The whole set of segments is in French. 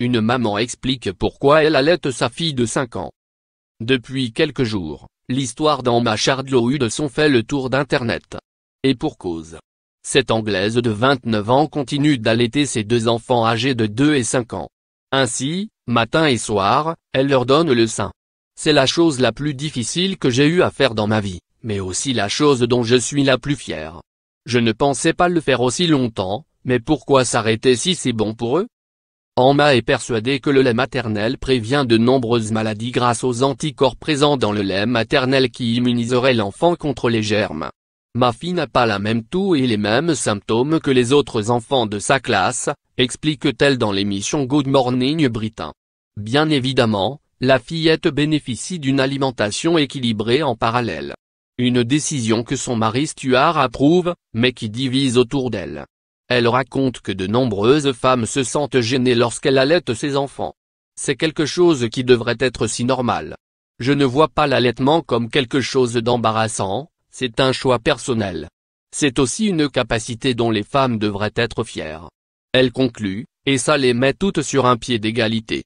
une maman explique pourquoi elle allaite sa fille de 5 ans. Depuis quelques jours, l'histoire d'Emma Chardloud fait le tour d'Internet. Et pour cause. Cette Anglaise de 29 ans continue d'allaiter ses 2 enfants âgés de 2 et 5 ans. Ainsi, matin et soir, elle leur donne le sein. C'est la chose la plus difficile que j'ai eu à faire dans ma vie, mais aussi la chose dont je suis la plus fière. Je ne pensais pas le faire aussi longtemps, mais pourquoi s'arrêter si c'est bon pour eux? Emma est persuadée que le lait maternel prévient de nombreuses maladies grâce aux anticorps présents dans le lait maternel qui immuniseraient l'enfant contre les germes. Ma fille n'a pas la même toux et les mêmes symptômes que les autres enfants de sa classe, explique-t-elle dans l'émission Good Morning Britain. Bien évidemment, la fillette bénéficie d'une alimentation équilibrée en parallèle. Une décision que son mari Stuart approuve, mais qui divise autour d'elle. Elle raconte que de nombreuses femmes se sentent gênées lorsqu'elle allaite ses enfants. C'est quelque chose qui devrait être si normal. Je ne vois pas l'allaitement comme quelque chose d'embarrassant, c'est un choix personnel. C'est aussi une capacité dont les femmes devraient être fières. Elle conclut, et ça les met toutes sur un pied d'égalité.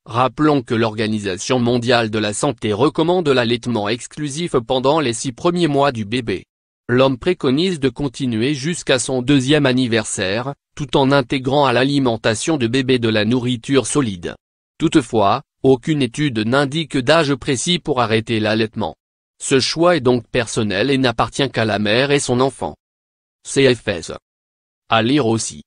Rappelons que l'Organisation mondiale de la santé recommande l'allaitement exclusif pendant les 6 premiers mois du bébé. L'homme préconise de continuer jusqu'à son 2e anniversaire, tout en intégrant à l'alimentation de bébé de la nourriture solide. Toutefois, aucune étude n'indique d'âge précis pour arrêter l'allaitement. Ce choix est donc personnel et n'appartient qu'à la mère et son enfant. CFS. À lire aussi.